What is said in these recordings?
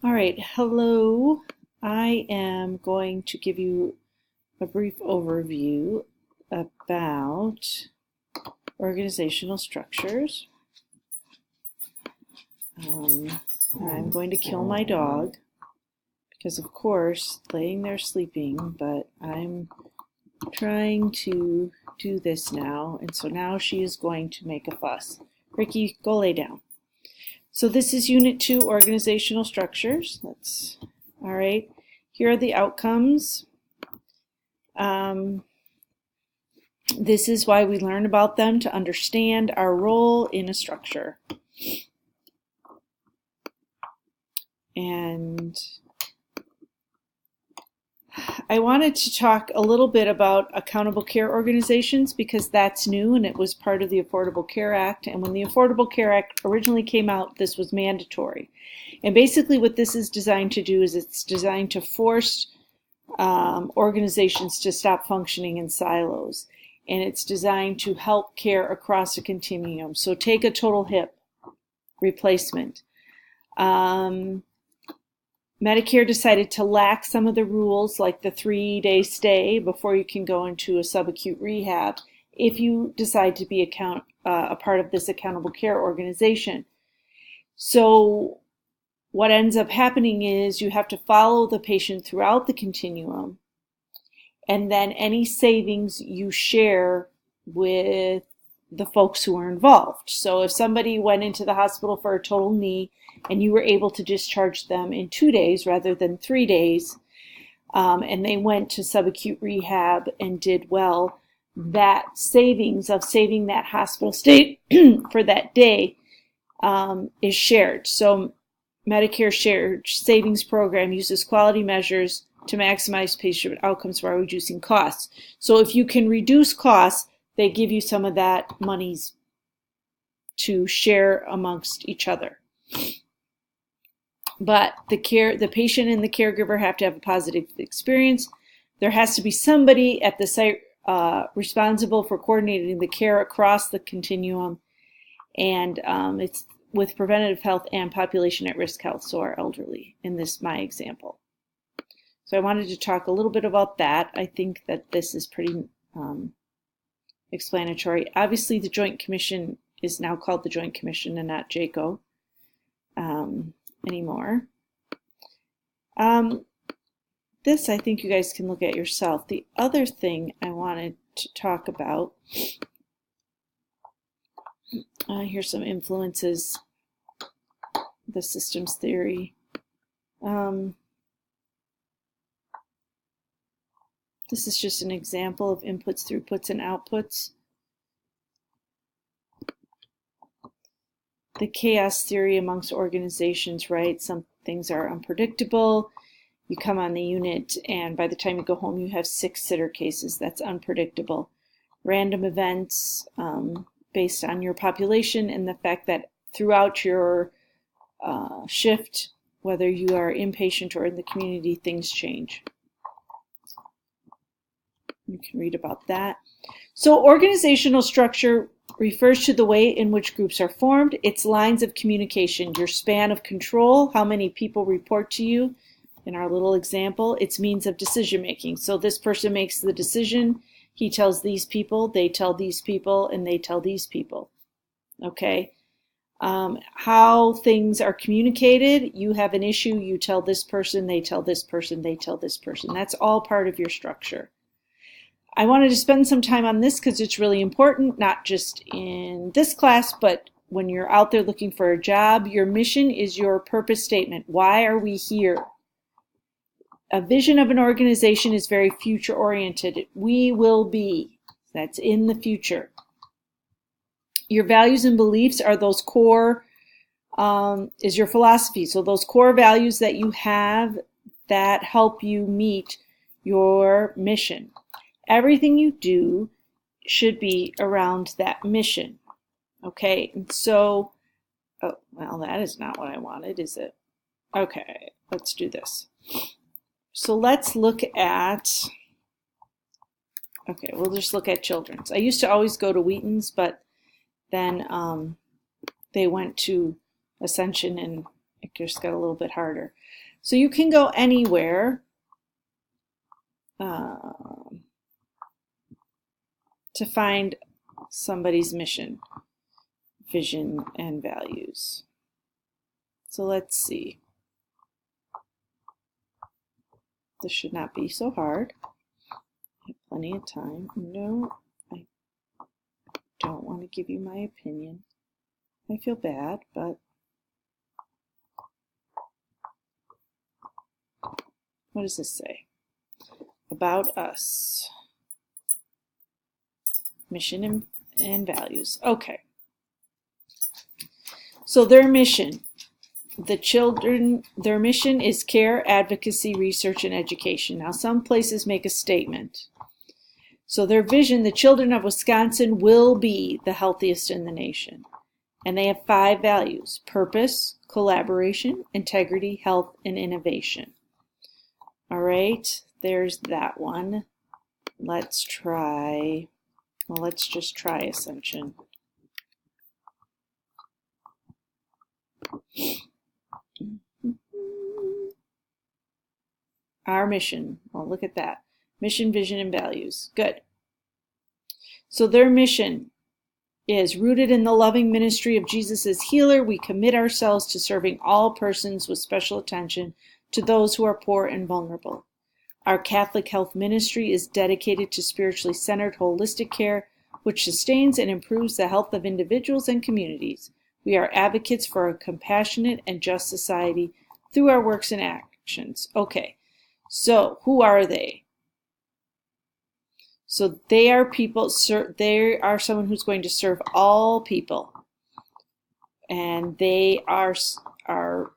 All right, hello. I am going to give you a brief overview about organizational structures. I'm going to kill my dog because, of course, laying there sleeping, but I'm trying to do this now, and so now she is going to make a fuss. Ricky, go lay down. So this is Unit 2, Organizational Structures. All right. Here are the outcomes. This is why we learn about them, to understand our role in a structure. And I wanted to talk a little bit about accountable care organizations because that's new and it was part of the Affordable Care Act. And when the Affordable Care Act originally came out, this was mandatory. And basically what this is designed to do is it's designed to force organizations to stop functioning in silos. And it's designed to help care across a continuum. So take a total hip replacement. Medicare decided to lax some of the rules, like the 3-day stay before you can go into a subacute rehab, if you decide to be a part of this accountable care organization. So what ends up happening is you have to follow the patient throughout the continuum, and then any savings you share with the folks who are involved. So if somebody went into the hospital for a total knee and you were able to discharge them in 2 days rather than 3 days, and they went to subacute rehab and did well, that savings of saving that hospital stay for that day is shared. So Medicare Shared Savings Program uses quality measures to maximize patient outcomes while reducing costs. So if you can reduce costs, they give you some of that monies to share amongst each other. But the patient and the caregiver have to have a positive experience. There has to be somebody at the site responsible for coordinating the care across the continuum, and it's with preventative health and population at risk health, so our elderly in my example. So I wanted to talk a little bit about that. I think that this is pretty explanatory. Obviously, the Joint Commission is now called the Joint Commission and not JCAHO anymore. This I think you guys can look at yourself. The other thing I wanted to talk about, here's some influences, the systems theory. This is just an example of inputs, throughputs, and outputs. The chaos theory amongst organizations, right? Some things are unpredictable. You come on the unit, and by the time you go home, you have 6 sitter cases. That's unpredictable. Random events based on your population and the fact that throughout your shift, whether you are inpatient or in the community, things change. You can read about that. So organizational structure refers to the way in which groups are formed. It's lines of communication, your span of control, how many people report to you. In our little example, it's means of decision making. So this person makes the decision, he tells these people, they tell these people, and they tell these people. Okay? How things are communicated, you have an issue, you tell this person, they tell this person, they tell this person. That's all part of your structure. I wanted to spend some time on this because it's really important, not just in this class, but when you're out there looking for a job. Your mission is your purpose statement. Why are we here? A vision of an organization is very future-oriented. We will be. That's in the future. Your values and beliefs are those core, is your philosophy. So those core values that you have that help you meet your mission. Everything you do should be around that mission. Okay, and so, oh, well, that is not what I wanted, is it? Okay, let's do this. So let's look at, okay, we'll just look at children's. I used to always go to Wheaton's, but then they went to Ascension, and it just got a little bit harder. So you can go anywhere to find somebody's mission, vision, and values. So let's see. This should not be so hard. I have plenty of time. No, I don't want to give you my opinion. I feel bad, but what does this say? About us. Mission and values. Okay. So their mission. The children, their mission is care, advocacy, research, and education. Now, some places make a statement. So their vision, the children of Wisconsin will be the healthiest in the nation. And they have 5 values: purpose, collaboration, integrity, health, and innovation. All right, there's that one. Let's try, well, let's just try Ascension. Our mission. Well, look at that. Mission, vision, and values. Good. So their mission is rooted in the loving ministry of Jesus as healer. We commit ourselves to serving all persons with special attention to those who are poor and vulnerable. Our Catholic health ministry is dedicated to spiritually centered, holistic care, which sustains and improves the health of individuals and communities. We are advocates for a compassionate and just society through our works and actions. Okay. So, who are they? So they are people, they are someone who's going to serve all people. And they are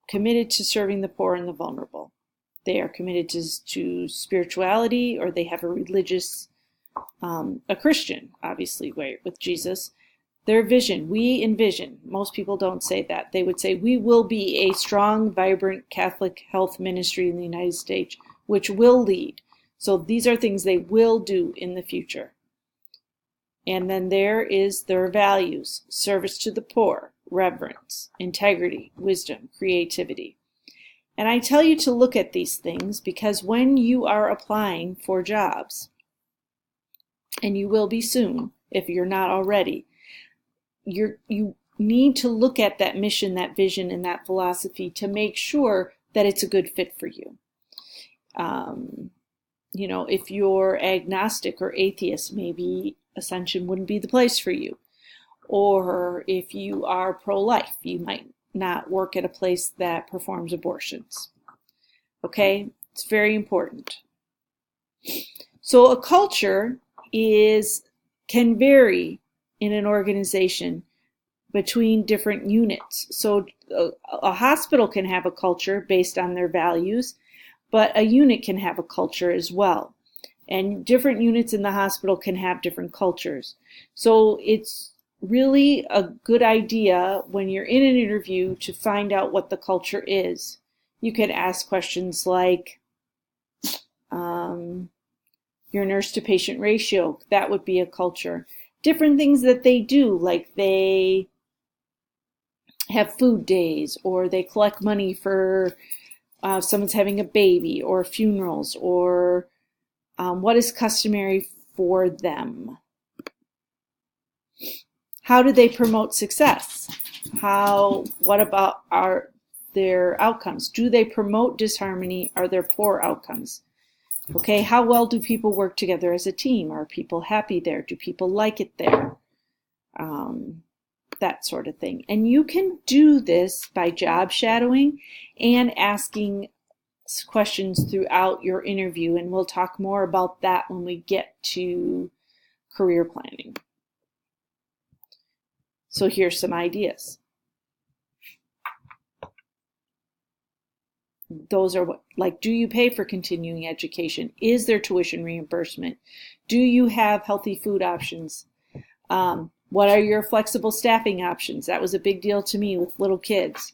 committed to serving the poor and the vulnerable. They are committed to spirituality, or they have a religious, a Christian, obviously, way with Jesus. Their vision, we envision, most people don't say that. They would say, we will be a strong, vibrant Catholic health ministry in the United States, which will lead. So these are things they will do in the future. And then there is their values: service to the poor, reverence, integrity, wisdom, creativity. And I tell you to look at these things because when you are applying for jobs, and you will be soon if you're not already, you need to look at that mission, that vision, and that philosophy to make sure that it's a good fit for you. You know, if you're agnostic or atheist, maybe Ascension wouldn't be the place for you. Or if you are pro-life, you might not work at a place that performs abortions. Okay, it's very important. So a culture can vary in an organization between different units. So a hospital can have a culture based on their values, but a unit can have a culture as well. And different units in the hospital can have different cultures. So it's really a good idea when you're in an interview to find out what the culture is. You can ask questions like, your nurse to patient ratio, that would be a culture. Different things that they do, like they have food days, or they collect money for someone's having a baby, or funerals, or what is customary for them. How do they promote success? What about their outcomes? Do they promote disharmony? Are there poor outcomes? Okay, how well do people work together as a team? Are people happy there? Do people like it there? That sort of thing. And you can do this by job shadowing and asking questions throughout your interview, and we'll talk more about that when we get to career planning. So here's some ideas. Those are like, do you pay for continuing education? Is there tuition reimbursement? Do you have healthy food options? What are your flexible staffing options? That was a big deal to me with little kids.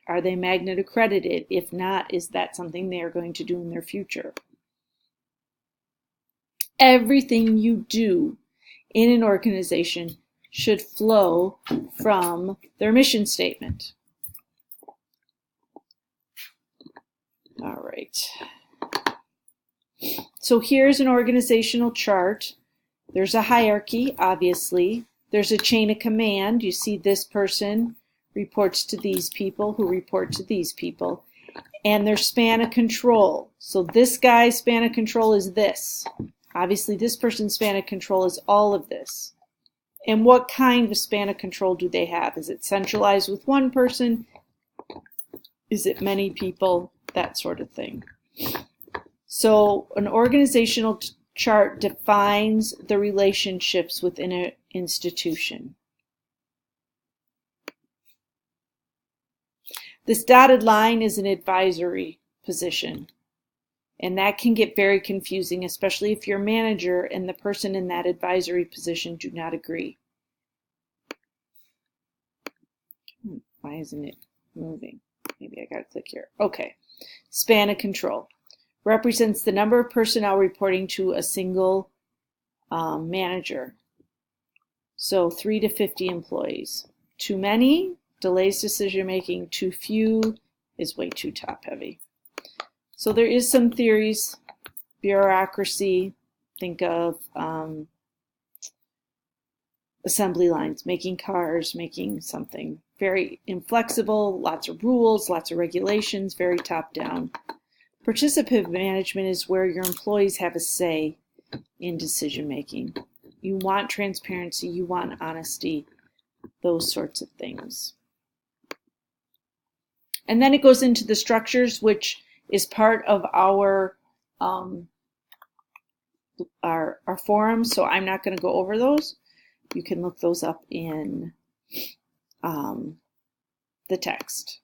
Are they magnet accredited? If not, is that something they are going to do in their future? Everything you do in an organization should flow from their mission statement. right. So here's an organizational chart. There's a hierarchy, obviously. There's a chain of command. You see this person reports to these people who report to these people. And their span of control. So this guy's span of control is this. Obviously, this person's span of control is all of this. And what kind of span of control do they have? Is it centralized with one person? Is it many people? That sort of thing. So an organizational chart defines the relationships within an institution. This dotted line is an advisory position, and that can get very confusing, especially if you're a manager and the person in that advisory position do not agree. Why isn't it moving? Maybe I gotta click here. Okay. Span of control represents the number of personnel reporting to a single manager. So 3 to 50 employees. Too many delays decision making. Too few is way too top heavy. So there is some theories. Bureaucracy. Think of assembly lines, making cars, making something. Very inflexible, lots of rules, lots of regulations, very top down. Participative management is where your employees have a say in decision making. You want transparency, you want honesty, those sorts of things. And then it goes into the structures, which is part of our forum, so I'm not going to go over those. You can look those up in the text.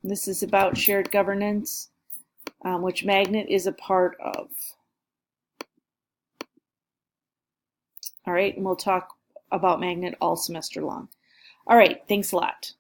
This is about shared governance, which Magnet is a part of. All right, and we'll talk about Magnet all semester long. All right, thanks a lot.